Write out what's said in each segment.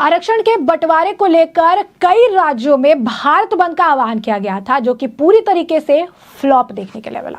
आरक्षण के बंटवारे को लेकर कई राज्यों में भारत बंद का आह्वान किया गया था, जो कि पूरी तरीके से फ्लॉप देखने के लिए मिला।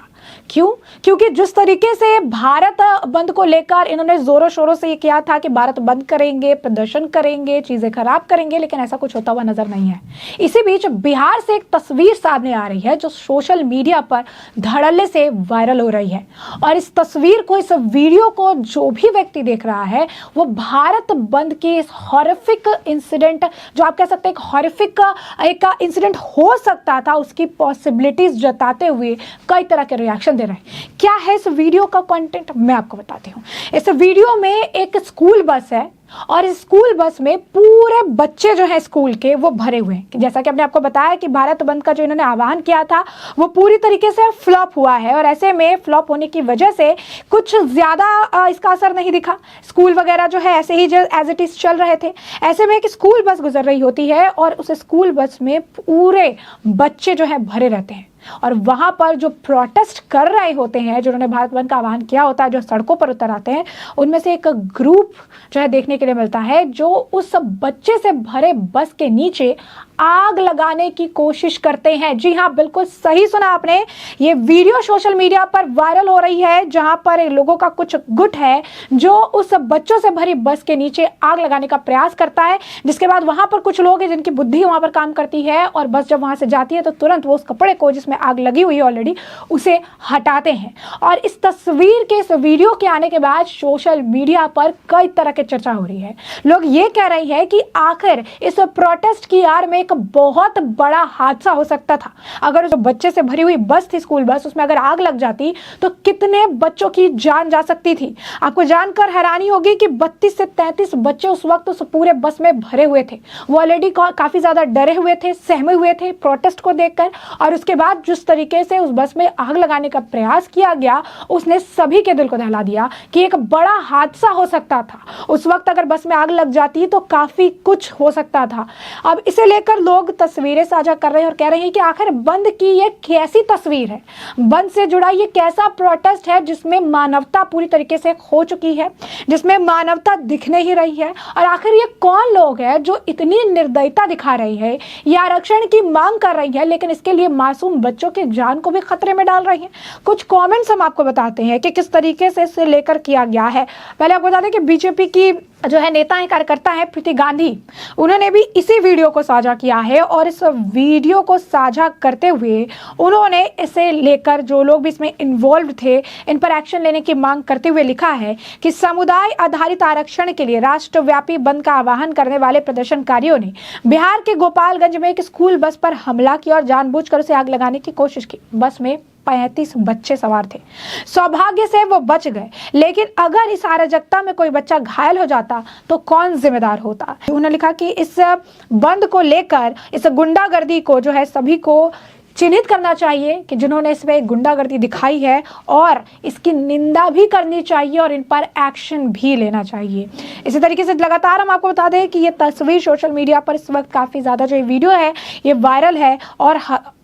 क्यों? क्योंकि जिस तरीके से भारत बंद को लेकर इन्होंने जोरों शोरों से ये किया था कि भारत बंद करेंगे, प्रदर्शन करेंगे, चीजें खराब करेंगे, लेकिन ऐसा कुछ होता हुआ नजर नहीं है। इसी बीच बिहार से एक तस्वीर सामने आ रही है जो सोशल मीडिया पर धड़ल्ले से वायरल हो रही है, और इस तस्वीर को, इस वीडियो को जो भी व्यक्ति देख रहा है वो भारत बंद के इस हॉरिफिक इंसिडेंट, जो आप कह सकते हैं एक हॉरिफिक एक इंसिडेंट हो सकता था, उसकी पॉसिबिलिटीज जताते हुए कई तरह के रिएक्शन दे रहे हैं। क्या है इस वीडियो का कंटेंट, मैं आपको बताती हूँ। इस वीडियो में एक स्कूल बस है और इस स्कूल बस में पूरे बच्चे जो है स्कूल के वो भरे हुए हैं। जैसा कि हमने आपको बताया कि भारत बंद का जो इन्होंने आह्वान किया था वो पूरी तरीके से फ्लॉप हुआ है, और ऐसे में फ्लॉप होने की वजह से कुछ ज्यादा इसका असर नहीं दिखा। स्कूल वगैरह जो है ऐसे ही एज इट इज चल रहे थे। ऐसे में एक स्कूल बस गुजर रही होती है और उस स्कूल बस में पूरे बच्चे जो है भरे रहते हैं, और वहां पर जो प्रोटेस्ट कर रहे होते हैं, जिन्होंने भारत बंद का आह्वान किया होता है, जो सड़कों पर उतर आते हैं, उनमें से एक ग्रुप जो है देखने के लिए मिलता है जो उस बच्चे से भरे बस के नीचे आग लगाने की कोशिश करते हैं। जी हाँ, बिल्कुल सही सुना आपने। ये वीडियो सोशल मीडिया पर वायरल हो रही है जहां पर लोगों का कुछ गुट है जो उस बच्चों से भरी बस के नीचे आग लगाने का प्रयास करता है, जिसके बाद वहां पर कुछ लोग हैं जिनकी बुद्धि वहां पर काम करती है, और बस जब वहां से जाती है तो तुरंत वो उस कपड़े को जिसमें आग लगी हुई है ऑलरेडी उसे हटाते हैं। और इस तस्वीर के, इस वीडियो के आने के बाद सोशल मीडिया पर कई तरह की चर्चा हो रही है। लोग ये कह रहे हैं कि आखिर इस प्रोटेस्ट की आड़ में एक बहुत बड़ा हादसा हो सकता था। अगर उस बच्चे से भरी हुई बस थी, स्कूल बस, उसमें अगर आग लग जाती तो कितने बच्चों की जान जा सकती थी। आपको जानकर हैरानी होगी कि 32 से 33 बच्चे उस वक्त उस पूरे बस में भरे हुए थे। वो ऑलरेडी काफी ज्यादा डरे हुए थे, सहमे हुए थे प्रोटेस्ट को देखकर, और उसके बाद जिस तरीके से उस बस में आग लगाने का प्रयास किया गया उसने सभी के दिल को दहला दिया कि एक बड़ा हादसा हो सकता था। उस वक्त अगर बस में आग लग जाती तो काफी कुछ हो सकता था। अब इसे लेकर लोग तस्वीरें साझा कर रहे हैं और कह रहे हैं कि आखिर बंद की ये कैसी तस्वीर है, बंद से जुड़ा ये कैसा प्रोटेस्ट है जिसमें मानवता पूरी तरीके से खो चुकी है, जिसमें मानवता दिख नहीं रही है, और आखिर ये कौन लोग हैं जो इतनी निर्दयता दिखा रही है, ये आरक्षण की मांग कर रही है लेकिन इसके लिए मासूम बच्चों की जान को भी खतरे में डाल रही है। कुछ कमेंट्स हम आपको बताते हैं कि किस तरीके से इसे लेकर किया गया है। पहले आपको बता दें कि बीजेपी की जो है नेता है, कार्यकर्ता है प्रीति गांधी, उन्होंने भी इसी वीडियो को साझा किया है, और इस वीडियो को साझा करते हुए उन्होंने इसे लेकर जो लोग भी इसमें इन्वॉल्व थे इन पर एक्शन लेने की मांग करते हुए लिखा है कि समुदाय आधारित आरक्षण के लिए राष्ट्रव्यापी बंद का आह्वान करने वाले प्रदर्शनकारियों ने बिहार के गोपालगंज में एक स्कूल बस पर हमला किया और जानबूझकर उसे आग लगाने की कोशिश की। बस में 35 बच्चे सवार थे। सौभाग्य से वो बच गए, लेकिन अगर इस अराजकता में कोई बच्चा घायल हो जाता तो कौन जिम्मेदार होता। उन्होंने लिखा कि इस बंद को लेकर, इस गुंडागर्दी को जो है सभी को चिन्हित करना चाहिए कि जिन्होंने इसमें गुंडागर्दी दिखाई है, और इसकी निंदा भी करनी चाहिए और इन पर एक्शन भी लेना चाहिए। इसी तरीके से लगातार हम आपको बता दें कि ये तस्वीर सोशल मीडिया पर इस वक्त काफ़ी ज़्यादा, जो ये वीडियो है ये वायरल है, और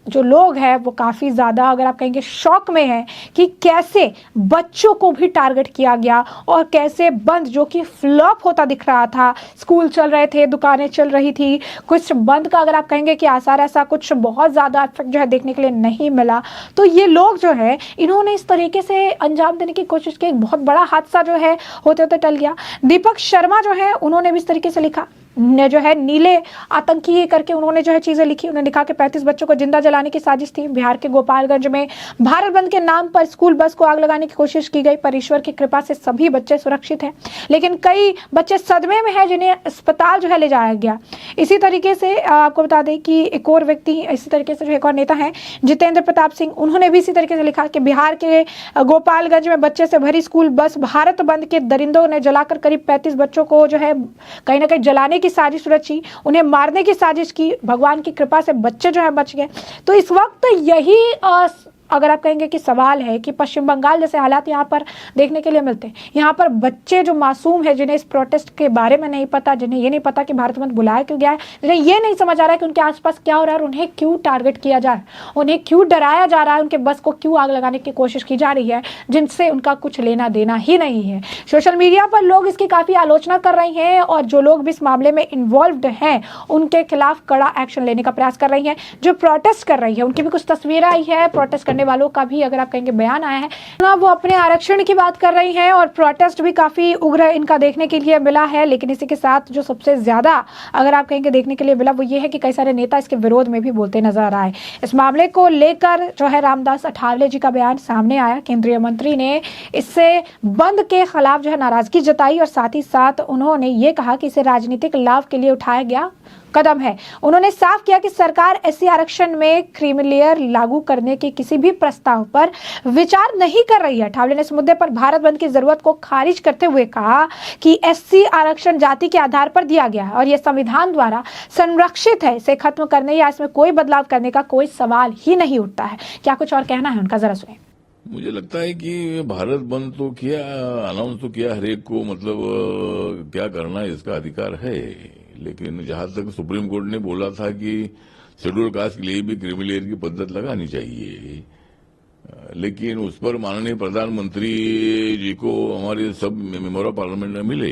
जो लोग हैं वो काफ़ी ज़्यादा, अगर आप कहेंगे, शॉक में है कि कैसे बच्चों को भी टारगेट किया गया और कैसे बंद, जो कि फ्लॉप होता दिख रहा था, स्कूल चल रहे थे, दुकानें चल रही थी, कुछ बंद का अगर आप कहेंगे कि आसार ऐसा कुछ बहुत ज़्यादा इफेक्ट जो है देखने के लिए नहीं मिला, तो ये लोग जो है इन्होंने इस तरीके से अंजाम देने की कोशिश की। एक बहुत बड़ा हादसा जो है होते होते टल गया। दीपक शर्मा जो है उन्होंने भी इस तरीके से लिखा, जो है नीले आतंकी करके उन्होंने जो है चीजें लिखी। उन्होंने लिखा कि 35 बच्चों को जिंदा जलाने की साजिश थी। बिहार के गोपालगंज में भारत बंद के नाम पर स्कूल बस को आग लगाने की कोशिश की गई, पर ईश्वर की कृपा से सभी बच्चे सुरक्षित हैं, लेकिन कई बच्चे सदमे में हैं जिन्हें अस्पताल जो है ले जाया गया। इसी तरीके से आपको बता दें कि एक और व्यक्ति, इसी तरीके से जो एक और नेता है जितेंद्र प्रताप सिंह, उन्होंने भी इसी तरीके से लिखा कि बिहार के गोपालगंज में बच्चे से भरी स्कूल बस भारत बंद के दरिंदों ने जलाकर करीब 35 बच्चों को जो है कहीं ना कहीं जलाने की साजिश रची, उन्हें मारने की साजिश की। भगवान की कृपा से बच्चे जो है बच गए। तो इस वक्त यही अगर आप कहेंगे कि सवाल है कि पश्चिम बंगाल जैसे हालात यहाँ पर देखने के लिए मिलते हैं। यहाँ पर बच्चे जो मासूम है, जिन्हें इस प्रोटेस्ट के बारे में नहीं पता, जिन्हें ये नहीं पता कि भारत बंद बुलाया क्यों गया है, जिन्हें ये नहीं समझ आ रहा है कि उनके आसपास क्या हो रहा है और उन्हें क्यों टारगेट किया जा रहा है, उन्हें क्यों डराया जा रहा है, उनके बस को क्यों आग लगाने की कोशिश की जा रही है, जिनसे उनका कुछ लेना देना ही नहीं है। सोशल मीडिया पर लोग इसकी काफ़ी आलोचना कर रहे हैं और जो लोग भी इस मामले में इन्वॉल्व्ड हैं उनके खिलाफ कड़ा एक्शन लेने का प्रयास कर रही हैं। जो प्रोटेस्ट कर रही है उनकी भी कुछ तस्वीरें आई है, प्रोटेस्ट करने वालों का भी अगर आप कहेंगे बयान आया है ना, वो अपने आरक्षण की बात कर रही हैं और प्रोटेस्ट भी काफ़ी उग्र इनका देखने के लिए मिला है। लेकिन इसी के साथ जो सबसे ज़्यादा अगर आप कहेंगे देखने के लिए मिला वो ये है कि कई सारे नेता इसके विरोध में भी बोलते नजर आए। इस मामले को लेकर जो है रामदास अठावले जी का बयान सामने आया। केंद्रीय मंत्री ने इससे बंद के खिलाफ जो है नाराजगी जताई और साथ ही साथ उन्होंने ये कहा कि इसे राजनीतिक लाभ के लिए उठाया गया कदम है। उन्होंने साफ किया कि सरकार एससी आरक्षण में क्रीमी लेयर लागू करने के किसी भी प्रस्ताव पर विचार नहीं कर रही है। ठावले ने इस मुद्दे पर भारत बंद की जरूरत को खारिज करते हुए कहा कि एससी आरक्षण जाति के आधार पर दिया गया है और यह संविधान द्वारा संरक्षित है, इसे खत्म करने या इसमें कोई बदलाव करने का कोई सवाल ही नहीं उठता है। क्या कुछ और कहना है उनका, जरा सुनिए। मुझे लगता है कि भारत बंद तो किया, अनाउंस तो किया, हर एक को मतलब क्या करना है इसका अधिकार है। लेकिन जहां तक सुप्रीम कोर्ट ने बोला था कि शेड्यूल कास्ट के लिए भी क्रीमी लेयर की पद्धत लगानी चाहिए, लेकिन उस पर माननीय प्रधानमंत्री जी को हमारे सब मेंबर ऑफ पार्लियामेंट में मिले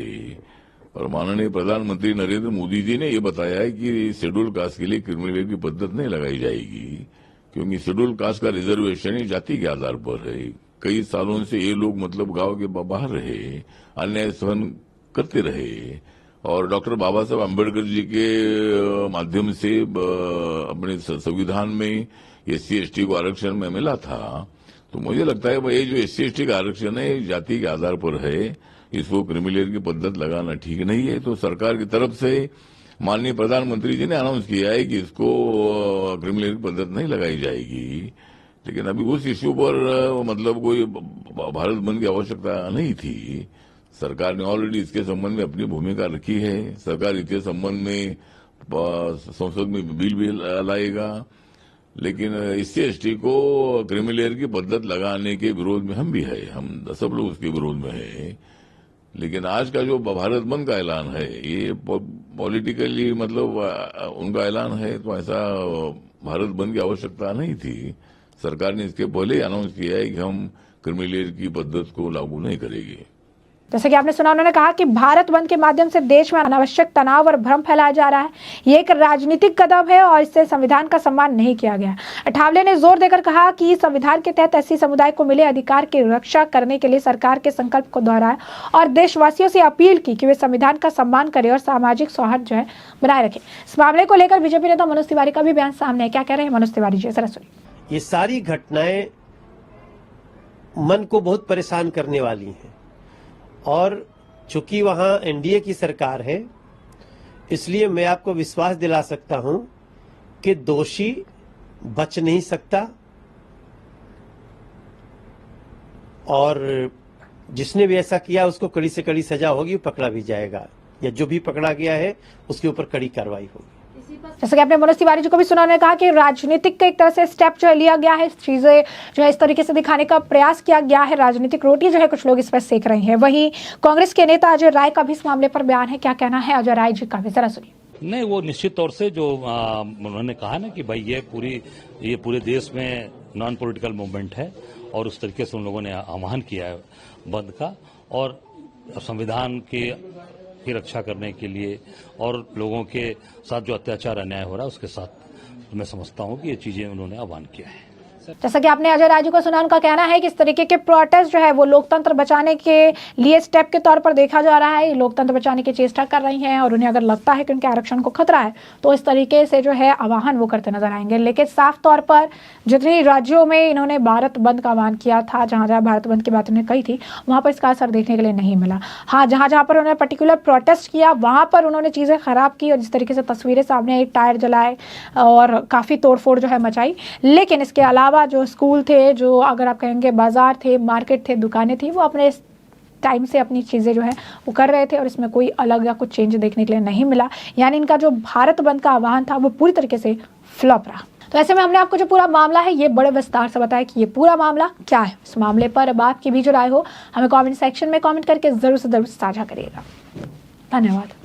और माननीय प्रधानमंत्री नरेंद्र मोदी जी ने ये बताया है कि शेड्यूल कास्ट के लिए क्रीमी लेयर की पद्धत नहीं लगाई जाएगी, क्योंकि शेड्यूल कास्ट का रिजर्वेशन ही जाति के आधार पर है। कई सालों से ये लोग मतलब गांव के बाहर रहे, अन्याय सहन करते रहे और डॉक्टर बाबा साहब अम्बेडकर जी के माध्यम से अपने संविधान में SC/ST को आरक्षण में मिला था। तो मुझे लगता है ये जो SC/ST का आरक्षण है जाति के आधार पर है, इसको क्रीमी लेयर की पद्धत लगाना ठीक नहीं है। तो सरकार की तरफ से माननीय प्रधानमंत्री जी ने अनाउंस किया है कि इसको क्रीमी लेयर की पद्धत नहीं लगाई जाएगी, लेकिन अभी उस इश्यू पर मतलब कोई भारत बंद की आवश्यकता नहीं थी। सरकार ने ऑलरेडी इसके संबंध में अपनी भूमिका रखी है। सरकार इसके संबंध में संसद में बिल भी लाएगा, लेकिन SC/ST को क्रीमी लेयर की पद्धत लगाने के विरोध में हम भी है, हम सब लोग उसके विरोध में है। लेकिन आज का जो भारत बंद का ऐलान है ये पॉलिटिकली मतलब उनका ऐलान है, तो ऐसा भारत बंद की आवश्यकता नहीं थी। सरकार ने इसके पहले ही अनाउंस किया है कि हम क्रीमी लेयर की पद्धत को लागू नहीं करेंगे। जैसे कि आपने सुना, उन्होंने कहा कि भारत बंद के माध्यम से देश में अनावश्यक तनाव और भ्रम फैलाया जा रहा है, ये एक राजनीतिक कदम है और इससे संविधान का सम्मान नहीं किया गया। अठावले ने जोर देकर कहा कि संविधान के तहत एससी समुदाय को मिले अधिकार की रक्षा करने के लिए सरकार के संकल्प को दोहराया और देशवासियों से अपील की कि वे संविधान का सम्मान करें और सामाजिक सौहार्द जो है बनाए रखें। इस मामले को लेकर बीजेपी नेता मनोज तिवारी का भी बयान सामने है। क्या कह रहे हैं मनोज तिवारी जी, जरा सुनिए। ये सारी घटनाएं मन को बहुत परेशान करने वाली हैं और चूंकि वहां एनडीए की सरकार है, इसलिए मैं आपको विश्वास दिला सकता हूं कि दोषी बच नहीं सकता और जिसने भी ऐसा किया उसको कड़ी से कड़ी सजा होगी, पकड़ा भी जाएगा या जो भी पकड़ा गया है उसके ऊपर कड़ी कार्रवाई होगी। जैसे कि आपने मनोज तिवारी जी को भी सुना, उन्होंने कहा कि राजनीतिक एक तरह से स्टेप जो लिया गया है, चीजें जो है इस तरीके से दिखाने का प्रयास किया गया है, राजनीतिक रोटी जो है कुछ लोग इस पर सेक रहे हैं। वहीं कांग्रेस के नेता अजय राय का भी इस मामले पर बयान है। क्या कहना है अजय राय जी का भी, जरा सुनिए। नहीं, वो निश्चित तौर से जो उन्होंने कहा ना कि भाई ये पूरे देश में नॉन पॉलिटिकल मूवमेंट है और उस तरीके से उन लोगों ने आह्वान किया है बंद का और संविधान की रक्षा करने के लिए और लोगों के साथ जो अत्याचार अन्याय हो रहा है उसके साथ मैं समझता हूं कि ये चीजें उन्होंने आह्वान किया है। जैसा कि आपने अजय राय जी को सुना, उनका कहना है कि इस तरीके के प्रोटेस्ट जो है वो लोकतंत्र बचाने के लिए स्टेप के तौर पर देखा जा रहा है। लोकतंत्र बचाने की चेष्टा कर रही हैं और उन्हें अगर लगता है कि उनके आरक्षण को खतरा है तो इस तरीके से जो है आह्वान वो करते नजर आएंगे। लेकिन साफ तौर पर जितनी राज्यों में इन्होंने भारत बंद का आह्वान किया था, जहां जहां भारत बंद की बात उन्होंने कही थी, वहां पर इसका असर देखने के लिए नहीं मिला। हाँ, जहां जहां पर उन्होंने पर्टिकुलर प्रोटेस्ट किया वहां पर उन्होंने चीजें खराब की और जिस तरीके से तस्वीरें सामने आई, टायर जलाए और काफी तोड़फोड़ जो है मचाई। लेकिन इसके अलावा जो स्कूल थे, जो अगर आप कहेंगे बाजार थे, मार्केट थे, दुकानें थी, वो अपने टाइम से अपनी चीज़ें जो है वो कर रहे थे और इसमें कोई अलग या कुछ चेंज देखने के लिए नहीं मिला। यानी इनका जो भारत बंद का आह्वान था वो पूरी तरीके से फ्लॉप रहा। तो ऐसे में हमने आपको जो पूरा मामला है ये बड़े विस्तार से बताया कि ये पूरा मामला क्या है। इस मामले पर अब आपकी भी जो राय हो हमें कमेंट सेक्शन में कमेंट करके ज़रूर से ज़रूर साझा करिएगा। धन्यवाद।